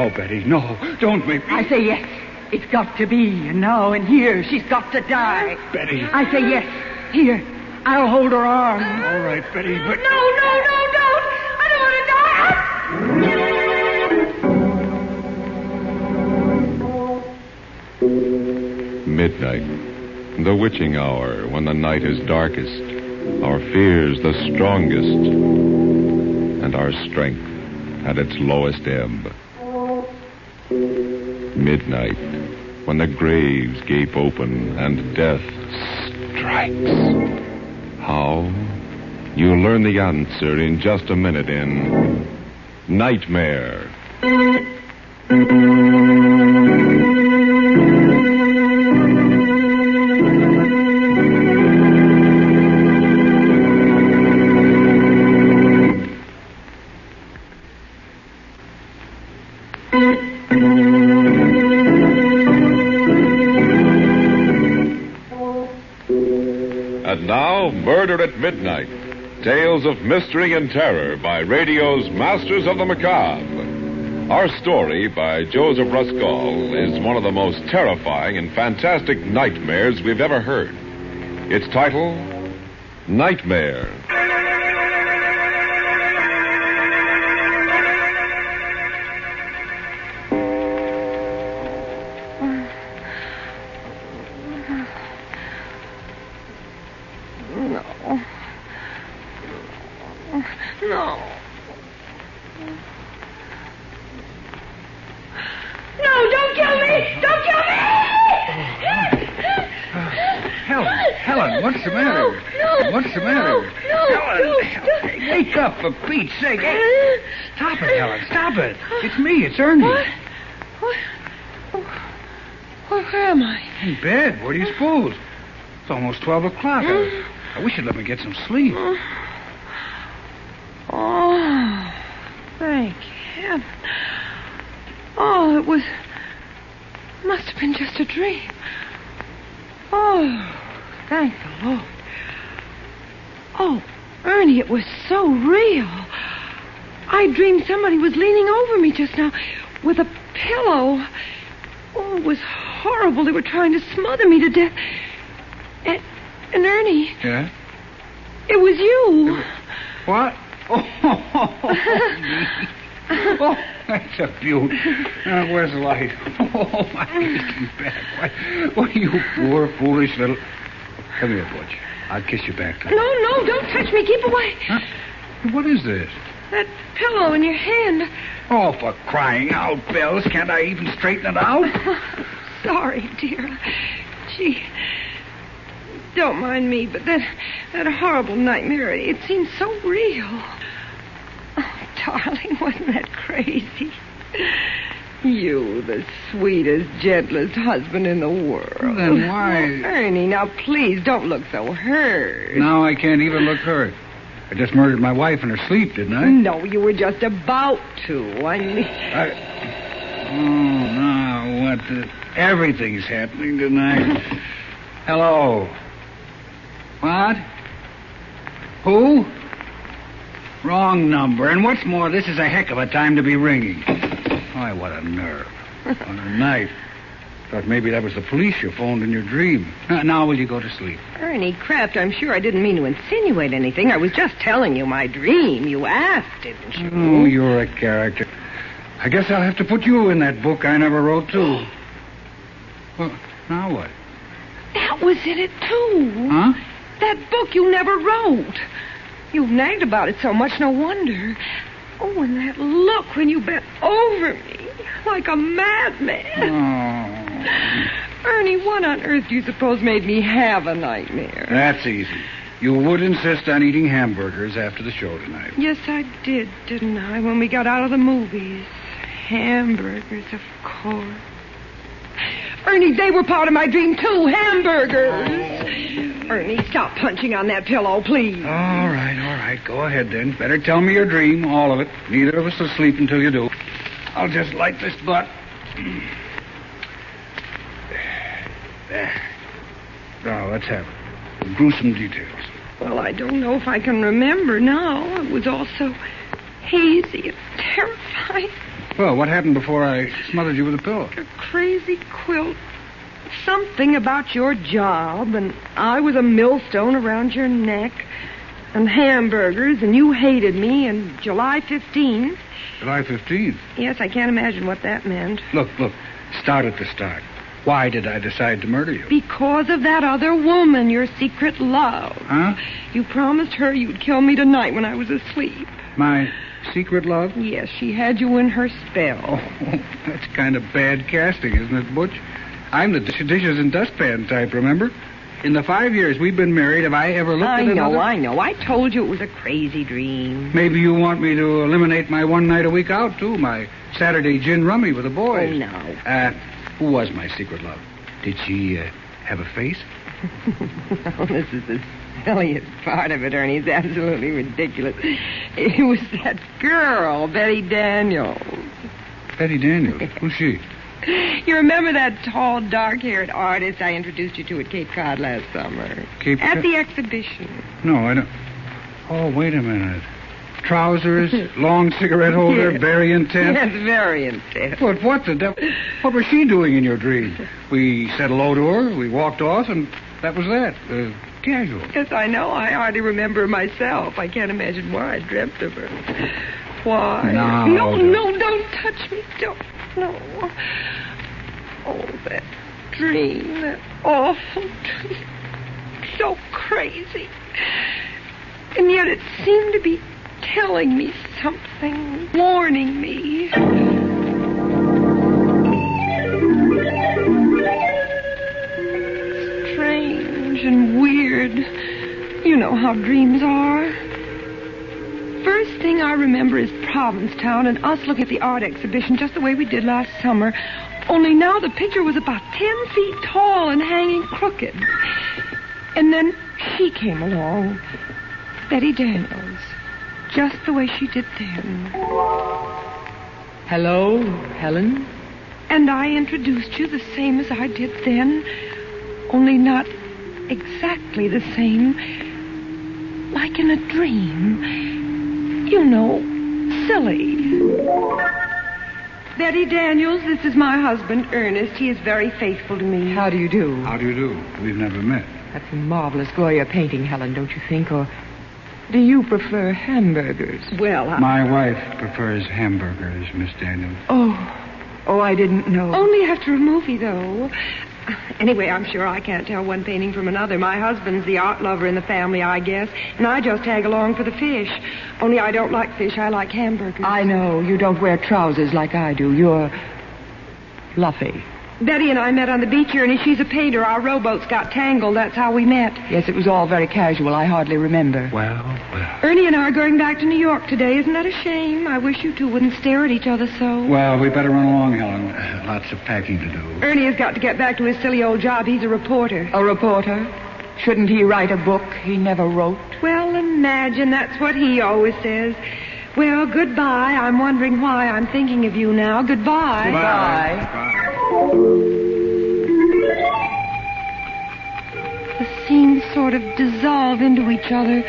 No, Betty, no. Don't make me... I say yes. It's got to be. And now and here, she's got to die. Betty. I say yes. Here, I'll hold her arm. All right, Betty, but... No, don't. I don't want to die. Midnight. The witching hour, when the night is darkest, our fears the strongest, and our strength at its lowest ebb. Midnight, when the graves gape open and death strikes. How? You'll learn the answer in just a minute in Nightmare. And now, Murder at Midnight. Tales of mystery and terror by radio's Masters of the Macabre. Our story by Joseph Ruscoll is one of the most terrifying and fantastic nightmares we've ever heard. Its title, Nightmare. No, don't kill me! Don't kill me! Helen, what's the matter? No. What's the matter? No. Helen, wake up, for Pete's sake. Hey, stop it, Helen, stop it. It's me, it's Ernie. What? Where am I? In bed, where do you suppose? It's almost 12 o'clock. I wish you'd let me get some sleep. Oh, thank heaven. Oh, it must have been just a dream. Oh, thank the Lord. Oh, Ernie, it was so real. I dreamed somebody was leaning over me just now with a pillow. Oh, it was horrible. They were trying to smother me to death. And Ernie. Yeah? It was you. What? Oh, that's a beaut. Where's the light? Oh, my aching back. Why, you poor, foolish little... Come here, Butch. I'll kiss you back. No, don't touch me. Keep away. Huh? What is this? That pillow in your hand. Oh, for crying out, Bells. Can't I even straighten it out? Sorry, dear. Gee, don't mind me, but that horrible nightmare, it seemed so real. Oh, darling, wasn't that crazy? You, the sweetest, gentlest husband in the world. Then why... Oh, Ernie, now please don't look so hurt. Now I can't even look hurt. I just murdered my wife in her sleep, didn't I? No, you were just about to. Oh, now what? Everything's happening tonight. Hello. What? Who? Wrong number. And what's more, this is a heck of a time to be ringing. Why, what a nerve. What a night. Thought maybe that was the police you phoned in your dream. Now will you go to sleep? Ernie Kraft, I'm sure I didn't mean to insinuate anything. I was just telling you my dream. You asked, didn't you? Oh, you're a character. I guess I'll have to put you in that book I never wrote, too. Well, now what? That was in it, too. Huh? That book you never wrote. You've nagged about it so much, no wonder. Oh, and that look when you bent over me, like a madman. Oh. Ernie, what on earth do you suppose made me have a nightmare? That's easy. You would insist on eating hamburgers after the show tonight. Yes, I did, didn't I, when we got out of the movies? Hamburgers, of course. Ernie, they were part of my dream, too. Hamburgers. Ernie, stop punching on that pillow, please. All right. Go ahead, then. Better tell me your dream, all of it. Neither of us will sleep until you do. I'll just light this butt. There. Now, let's have it. Gruesome details. Well, I don't know if I can remember now. It was all so hazy and terrifying. Well, what happened before I smothered you with a pillow? A crazy quilt. Something about your job, and I was a millstone around your neck, and hamburgers, and you hated me, and July 15th. July 15th? Yes, I can't imagine what that meant. Look. Start at the start. Why did I decide to murder you? Because of that other woman, your secret love. Huh? You promised her you'd kill me tonight when I was asleep. My secret love? Yes, she had you in her spell. Oh, that's kind of bad casting, isn't it, Butch? I'm the dishes and dustpan type, remember? In the 5 years we've been married, have I ever looked at another? I know. I told you it was a crazy dream. Maybe you want me to eliminate my one night a week out, too. My Saturday gin rummy with the boys. Oh, no. Who was my secret love? Did she have a face? Oh, this is the silliest part of it, Ernie. It's absolutely ridiculous. It was that girl, Betty Daniels. Betty Daniels? Who's she? You remember that tall, dark-haired artist I introduced you to at Cape Cod last summer? At the exhibition. No, I don't. Oh, wait a minute. Trousers, long cigarette holder, Yes. very intense. Yes, very intense. But what the devil? What was she doing in your dream? We said hello to her, we walked off, and that was that. Casual. Yes, I know. I hardly remember her myself. I can't imagine why I dreamt of her. Why? No, don't touch me. Don't. No. Oh, that dream. That awful dream. So crazy. And yet it seemed to be telling me something, warning me. Strange and weird. You know how dreams are. First thing I remember is Provincetown and us looking at the art exhibition just the way we did last summer. Only now the picture was about 10 feet tall and hanging crooked. And then she came along. Betty Daniels. Just the way she did then. Hello, Helen? And I introduced you the same as I did then. Only not exactly the same. Like in a dream. You know, silly. Betty Daniels, this is my husband, Ernest. He is very faithful to me. How do you do? How do you do? We've never met. That's a marvelous Goya painting, Helen, don't you think? Or do you prefer hamburgers? Well, My wife prefers hamburgers, Miss Daniels. Oh, I didn't know. Only after a movie, though. Anyway, I'm sure I can't tell one painting from another. My husband's the art lover in the family, I guess, and I just tag along for the fish. Only I don't like fish, I like hamburgers. I know. You don't wear trousers like I do. You're fluffy. Betty and I met on the beach here, and she's a painter. Our rowboats got tangled. That's how we met. Yes, it was all very casual. I hardly remember. Well. Ernie and I are going back to New York today. Isn't that a shame? I wish you two wouldn't stare at each other so. Well, we better run along, Helen. Lots of packing to do. Ernie has got to get back to his silly old job. He's a reporter. A reporter? Shouldn't he write a book he never wrote? Well, imagine. That's what he always says. Well, goodbye. I'm wondering why I'm thinking of you now. Goodbye. Goodbye. The scenes sort of dissolve into each other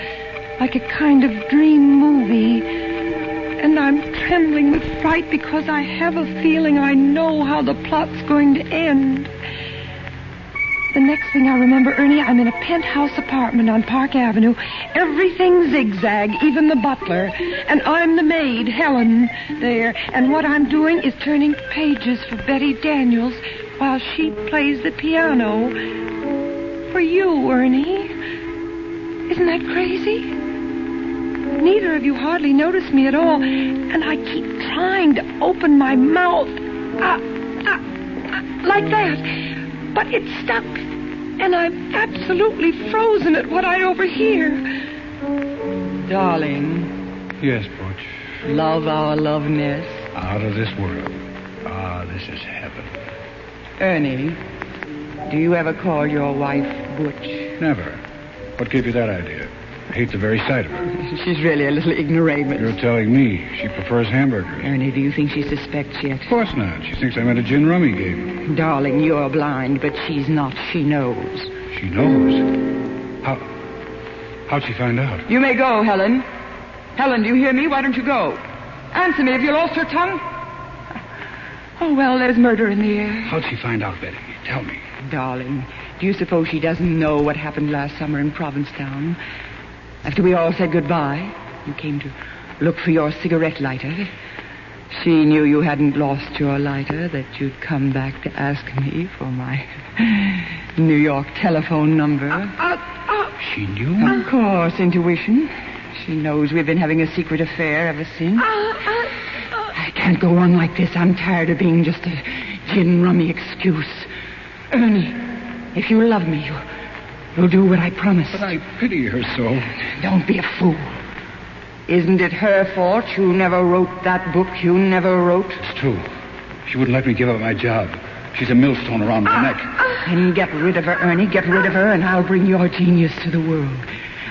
like a kind of dream movie. And I'm trembling with fright because I have a feeling I know how the plot's going to end. The next thing I remember, Ernie, I'm in a penthouse apartment on Park Avenue. Everything zigzag, even the butler. And I'm the maid, Helen, there. And what I'm doing is turning pages for Betty Daniels while she plays the piano. For you, Ernie. Isn't that crazy? Neither of you hardly notice me at all. And I keep trying to open my mouth. Like that. But it's stuck, and I'm absolutely frozen at what I overhear. Darling. Yes, Butch. Love our loveness. Out of this world. This is heaven. Ernie, do you ever call your wife Butch? Never. What gave you that idea? I hate the very sight of her. She's really a little ignoramus. You're telling me she prefers hamburgers. Ernie, do you think she suspects yet? Of course not. She thinks I'm at a gin rummy game. Darling, you're blind, but she's not. She knows. She knows? How'd she find out? You may go, Helen. Helen, do you hear me? Why don't you go? Answer me. Have you lost your tongue? Oh, well, there's murder in the air. How'd she find out, Betty? Tell me. Darling, do you suppose she doesn't know what happened last summer in Provincetown? After we all said goodbye, you came to look for your cigarette lighter. She knew you hadn't lost your lighter, that you'd come back to ask me for my New York telephone number. She knew? Of course, intuition. She knows we've been having a secret affair ever since. I can't go on like this. I'm tired of being just a gin rummy excuse. Ernie, if you love me, you'll do what I promised. But I pity her so. Don't be a fool. Isn't it her fault you never wrote that book you never wrote? It's true. She wouldn't let me give up my job. She's a millstone around my neck. Then get rid of her, Ernie. Get rid of her, and I'll bring your genius to the world.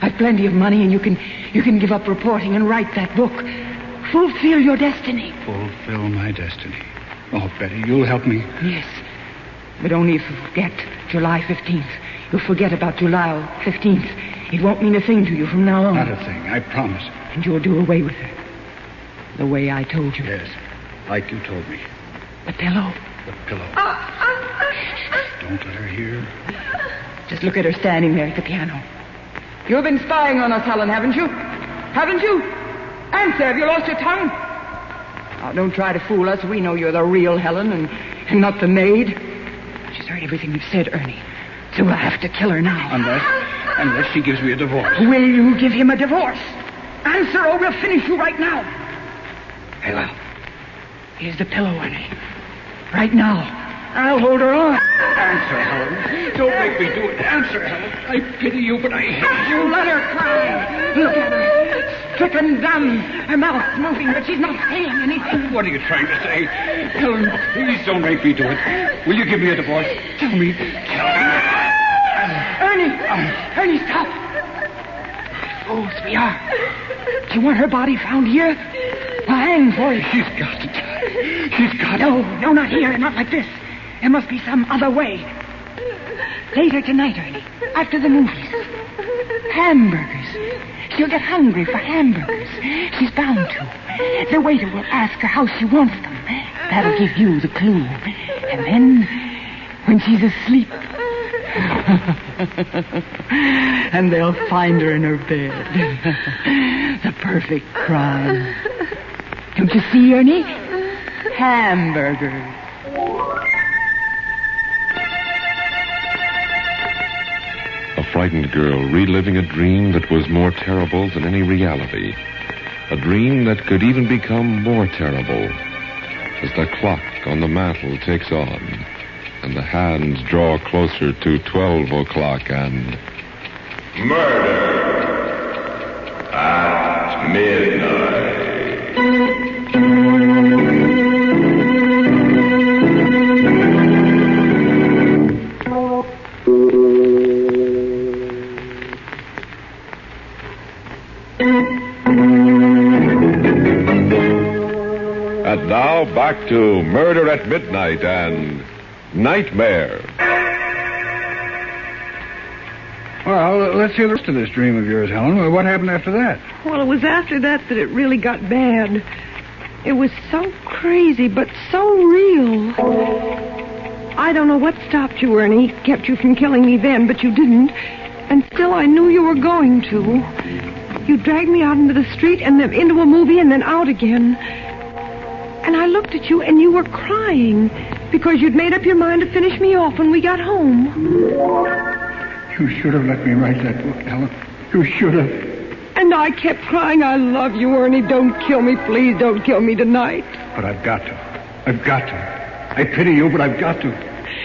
I've plenty of money, and you can give up reporting and write that book. Fulfill your destiny. Fulfill my destiny. Oh, Betty, you'll help me. Yes, but only if you forget July 15th. You'll forget about July 15th. It won't mean a thing to you from now on. Not a thing, I promise. And you'll do away with her. The way I told you. Yes, like you told me. The pillow. The pillow. Don't let her hear. Just look at her standing there at the piano. You've been spying on us, Helen, haven't you? Haven't you? Answer, have you lost your tongue? Now, don't try to fool us. We know you're the real Helen and not the maid. She's heard everything we've said, Ernie. So we'll have to kill her now. Unless she gives me a divorce. Will you give him a divorce? Answer or we'll finish you right now. Very well. Here's the pillow, Ernie. Right now. I'll hold her on. Answer, Helen. Don't make me do it. Answer, Helen. I pity you, but I hate you. You let her cry. Look at her. Stricken dumb. Her mouth's moving, but she's not saying anything. What are you trying to say? Helen, please don't make me do it. Will you give me a divorce? Tell me. Ernie, stop. Fools we are. Do you want her body found here? I'll hang for you. She's got to die. She's got to. No, not here. Not like this. There must be some other way. Later tonight, Ernie. After the movies. Hamburgers. She'll get hungry for hamburgers. She's bound to. The waiter will ask her how she wants them. That'll give you the clue. And then, when she's asleep... and they'll find her in her bed. The perfect crime. Don't you see, Ernie? Hamburgers. A frightened girl reliving a dream that was more terrible than any reality. A dream that could even become more terrible as the clock on the mantel ticks on and the hands draw closer to 12 o'clock and... Murder at midnight. And now back to Murder at Midnight and Nightmare. Well, let's hear the rest of this dream of yours, Helen. What happened after that? Well, it was after that it really got bad. It was so crazy, but so real. I don't know what stopped you, Ernie. Kept you from killing me then, but you didn't. And still I knew you were going to. You dragged me out into the street and then into a movie and then out again. And I looked at you and you were crying because you'd made up your mind to finish me off when we got home. You should have let me write that book, Helen. You should have. And I kept crying, I love you, Ernie. Don't kill me, please. Don't kill me tonight. But I've got to. I've got to. I pity you, but I've got to.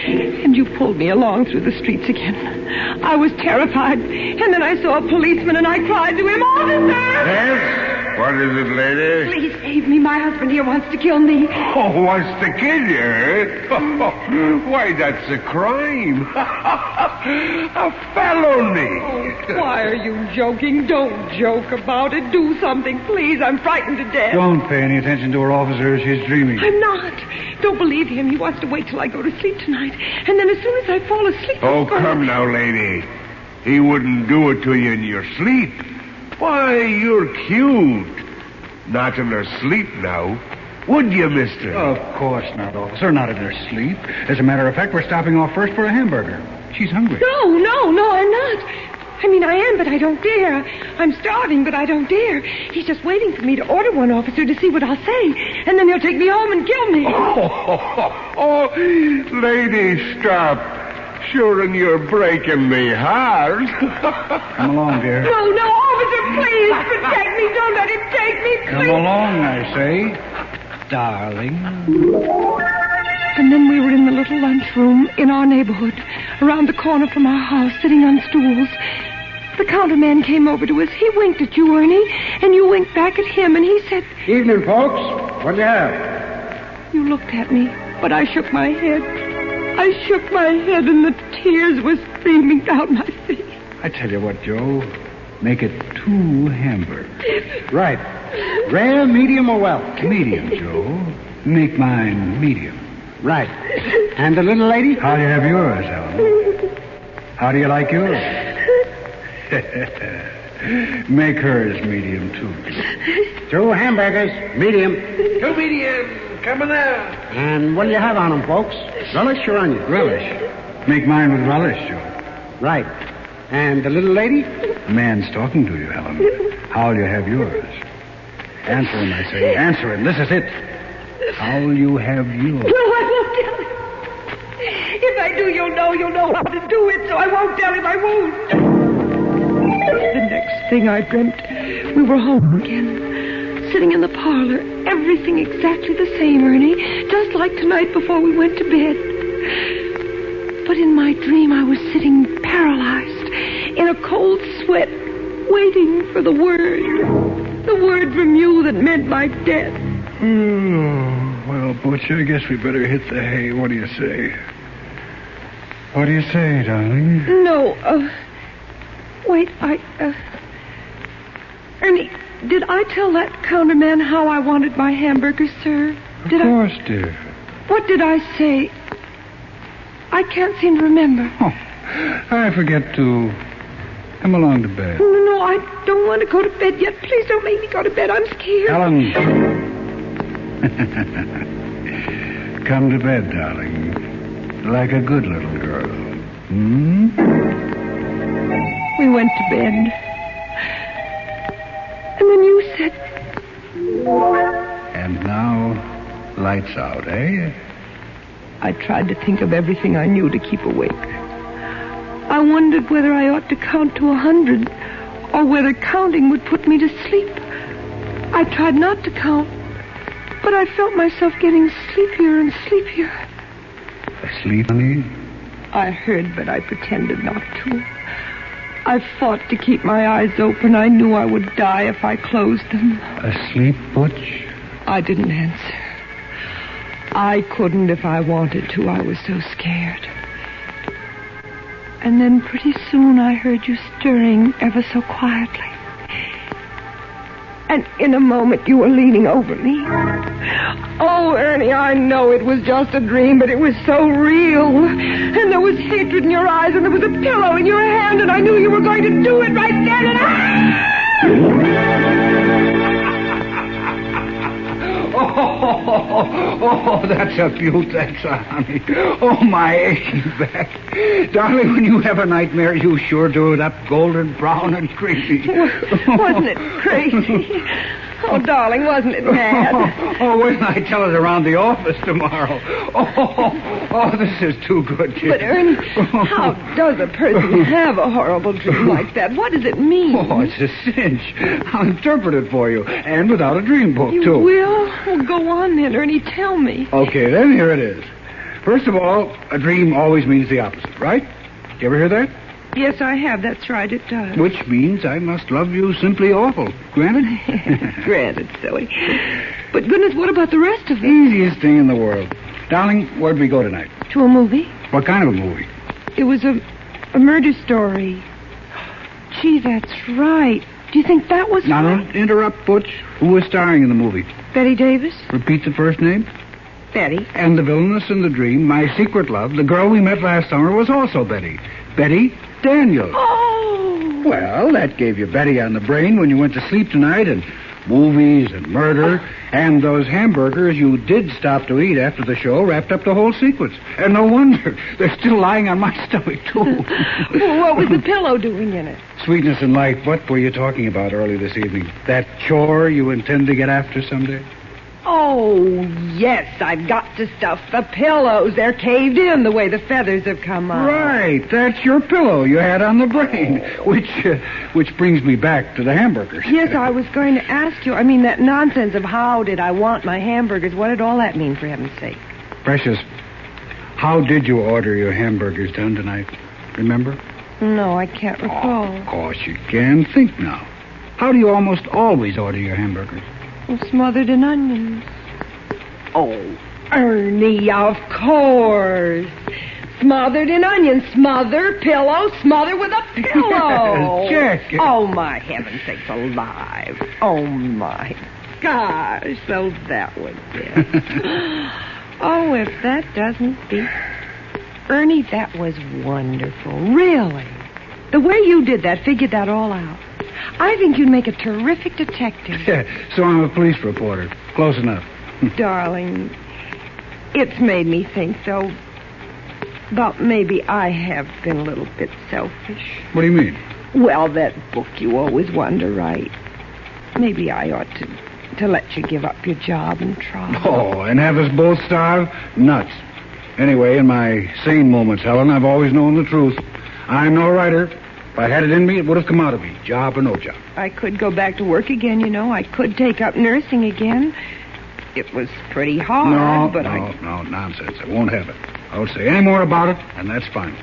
And you pulled me along through the streets again. I was terrified. And then I saw a policeman and I cried to him, Officer! Yes? What is it, lady? Please save me. My husband here wants to kill me. Oh, wants to kill you? Why, that's a crime. A felony. Why are you joking? Don't joke about it. Do something, please. I'm frightened to death. Don't pay any attention to her, officer. She's dreaming. I'm not. Don't believe him. He wants to wait till I go to sleep tonight. And then as soon as I fall asleep... Oh, come now, lady. He wouldn't do it to you in your sleep. Why, you're cute. Not in her sleep now. Would you, mister? Of course not, officer. Not in her sleep. As a matter of fact, we're stopping off first for a hamburger. She's hungry. No, I'm not. I mean, I am, but I don't dare. I'm starving, but I don't dare. He's just waiting for me to order one, officer, to see what I'll say. And then he'll take me home and kill me. Oh, lady, stop. Sure, and you're breaking me heart. Come along, dear. No, officer, please protect me. Don't let him take me, please. Come along, I say. Darling. And then we were in the little lunchroom in our neighborhood, around the corner from our house, sitting on stools. The counterman came over to us. He winked at you, Ernie, and you winked back at him, and he said... Evening, folks. What do you have? You looked at me, but I shook my head. I shook my head, and the tears were streaming down my face. I tell you what, Joe. Make it 2 hamburgers. Right. Rare, medium, or well? Medium, Joe. Make mine medium. Right. And the little lady? How do you have yours, Helen? How do you like yours? Make hers medium, too. 2 hamburgers, medium. 2 medium. Coming out. And what do you have on them, folks? Relish or onion? Relish. Make mine with relish, Joe. Right. And the little lady? The man's talking to you, Helen. How'll you have yours? Answer him, I say. Answer him. This is it. How'll you have yours? No, I won't tell him. If I do, you'll know how to do it, so I won't tell him. I won't. The next thing I dreamt, we were home again, sitting in the parlor, everything exactly the same, Ernie, just like tonight before we went to bed. But in my dream, I was sitting paralyzed, in a cold sweat, waiting for the word from you that meant my death. Well, Butch, I guess we better hit the hay. What do you say? What do you say, darling? No, wait, Ernie, did I tell that counterman how I wanted my hamburger served? Of course, dear. What did I say? I can't seem to remember. Oh, I forget to... Come along to bed. No, I don't want to go to bed yet. Please don't make me go to bed. I'm scared. Helen. Come to bed, darling. Like a good little girl. Hmm? We went to bed. And then you said... And now, lights out, eh? I tried to think of everything I knew to keep awake. I wondered whether I ought to count to 100 or whether counting would put me to sleep. I tried not to count, but I felt myself getting sleepier and sleepier. Asleep, honey? I heard, but I pretended not to. I fought to keep my eyes open. I knew I would die if I closed them. Asleep, Butch? I didn't answer. I couldn't if I wanted to. I was so scared. And then pretty soon I heard you stirring ever so quietly. And in a moment you were leaning over me. Oh, Ernie, I know it was just a dream, but it was so real. And there was hatred in your eyes, and there was a pillow in your hand, and I knew you were going to do it right then, and Oh, that's a beaut, that's a honey. Oh, my aching back. Darling, when you have a nightmare, you sure do it up golden brown and creepy. Wasn't it crazy? Oh, darling, wasn't it mad? Oh, wait till I tell it around the office tomorrow. Oh, this is too good, kid. But, Ernie, how does a person have a horrible dream like that? What does it mean? Oh, it's a cinch. I'll interpret it for you, and without a dream book, You too. will? Well, go on then, Ernie. Tell me. Okay, then here it is. First of all, a dream always means the opposite, right? You ever hear that? Yes, I have. That's right, it does. Which means I must love you simply awful. Granted? Granted, silly. But goodness, what about the rest of it? Easiest thing in the world. Darling, where'd we go tonight? To a movie? What kind of a movie? It was a murder story. Gee, that's right. Do you think that was... Now, don't interrupt, Butch. Who was starring in the movie? Betty Davis? Repeat the first name. Betty. And the villainess in the dream, my secret love, the girl we met last summer, was also Betty. Betty Daniels. Oh! Well, that gave you Betty on the brain when you went to sleep tonight, and movies and murder, and those hamburgers you did stop to eat after the show wrapped up the whole sequence. And no wonder. They're still lying on my stomach, too. Well, what was the pillow doing in it? Sweetness and light, what were you talking about early this evening? That chore you intend to get after someday? Oh, yes, I've got to stuff the pillows. They're caved in the way the feathers have come out. Right, that's your pillow you had on the brain, which brings me back to the hamburgers. Yes, I was going to ask you. I mean, that nonsense of how did I want my hamburgers, what did all that mean, for heaven's sake? Precious, how did you order your hamburgers done tonight? Remember? No, I can't recall. Oh, of course you can. Think now. How do you almost always order your hamburgers? Well, smothered in onions. Oh, Ernie, of course. Smothered in onions. Smother, pillow, smother with a pillow. Check. Oh, my heaven sakes alive. Oh, my gosh. So that was it. Oh, if that doesn't beat... Ernie, that was wonderful. Really. The way you did that, figured that all out. I think you'd make a terrific detective. So I'm a police reporter. Close enough. Darling, it's made me think, though, about maybe I have been a little bit selfish. What do you mean? Well, that book you always wanted to write. Maybe I ought to let you give up your job and try. Oh, and have us both starve? Nuts. Anyway, in my sane moments, Helen, I've always known the truth. I'm no writer. If I had it in me, it would have come out of me, job or no job. I could go back to work again, you know. I could take up nursing again. It was pretty hard, but No, nonsense. I won't have it. I won't say any more about it, and that's fine.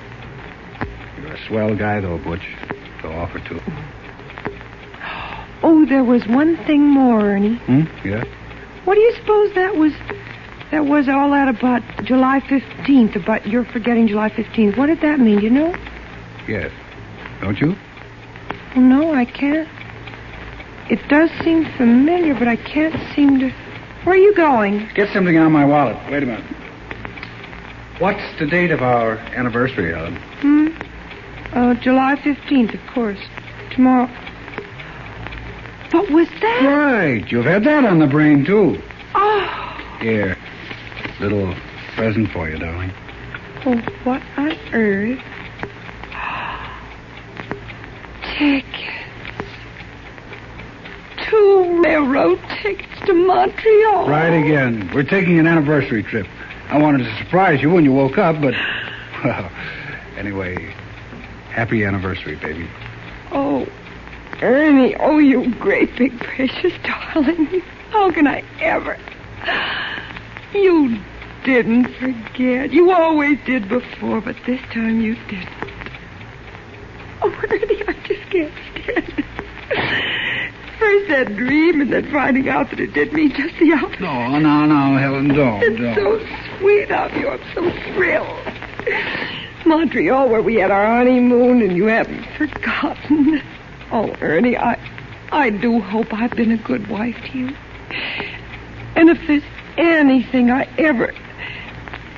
You're a swell guy, though, Butch, to offer to. Oh, there was one thing more, Ernie. Yeah? What do you suppose that was all that about July 15th, about your forgetting July 15th? What did that mean, you know? Yes. Don't you? Oh, no, I can't. It does seem familiar, but I can't seem to... Where are you going? Get something out of my wallet. Wait a minute. What's the date of our anniversary, Helen? July 15th, of course. Tomorrow. What was that? Right. You've had that on the brain, too. Oh. Here. Little present for you, darling. Oh, what on earth? Tickets. 2 railroad tickets to Montreal. Right again. We're taking an anniversary trip. I wanted to surprise you when you woke up, but... Well, anyway, happy anniversary, baby. Oh, Ernie, oh, you great big precious darling. How can I ever... You didn't forget. You always did before, but this time you didn't. Oh, Ernie, I just can't stand it. First that dream, and then finding out that it did mean just the opposite. No, Helen, don't. It's so sweet of you. I'm so thrilled. Montreal, where we had our honeymoon, and you haven't forgotten. Oh, Ernie, I do hope I've been a good wife to you. And if there's anything I ever...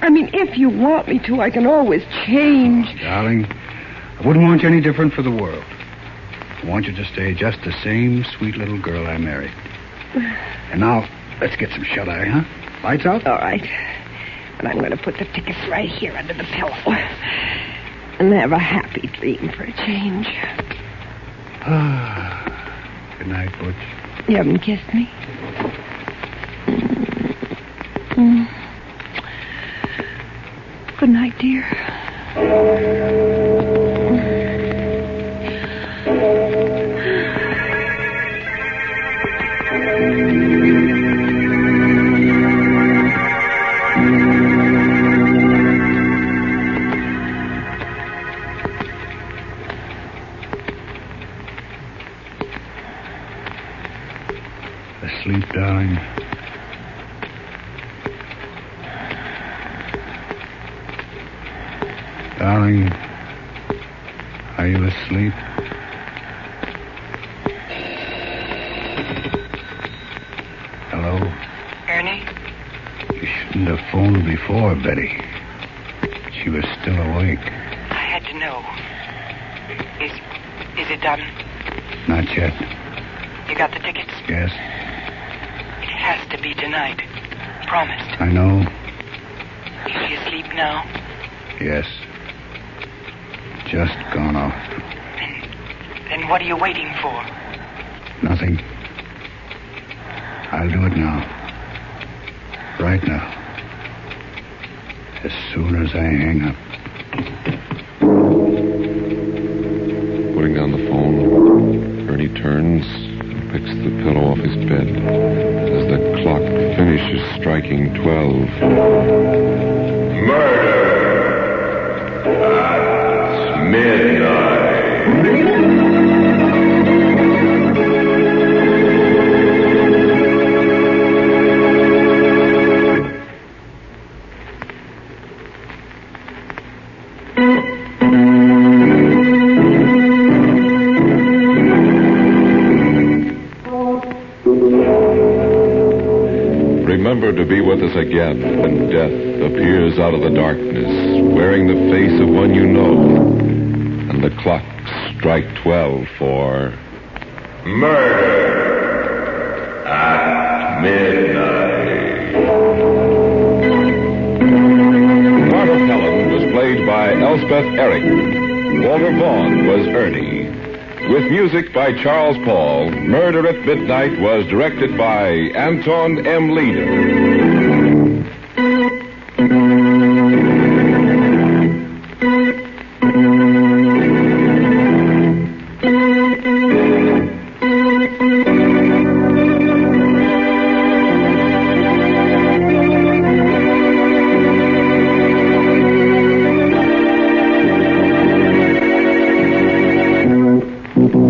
I mean, if you want me to, I can always change. Oh, darling, I wouldn't want you any different for the world. I want you to stay just the same sweet little girl I married. And now, let's get some shut-eye, huh? Lights out? All right. And I'm going to put the tickets right here under the pillow. And have a happy dream for a change. Good night, Butch. You haven't kissed me? Good night, dear. Asleep, darling. Darling, are you asleep? Hello? Ernie? You shouldn't have phoned before, Betty. She was still awake. I had to know. Is it done? Not yet. You got the tickets? Yes, It has to be tonight. Promised. I know. Is she asleep now? Yes. Just gone off. Then what are you waiting for? Nothing. I'll do it now. Right now. As soon as I hang up. Putting down the phone, Ernie turns and picks the pillow off his bed as the clock finishes striking 12. Murder at midnight. Remember to be with us again when death appears out of the darkness, wearing the face of one you know, and the clocks strike 12 for Murder at midnight. The part of Helen was played by Elspeth Eric. Walter Vaughn was Ernie. With music by Charles Paul, Murder at Midnight was directed by Anton M. Leader.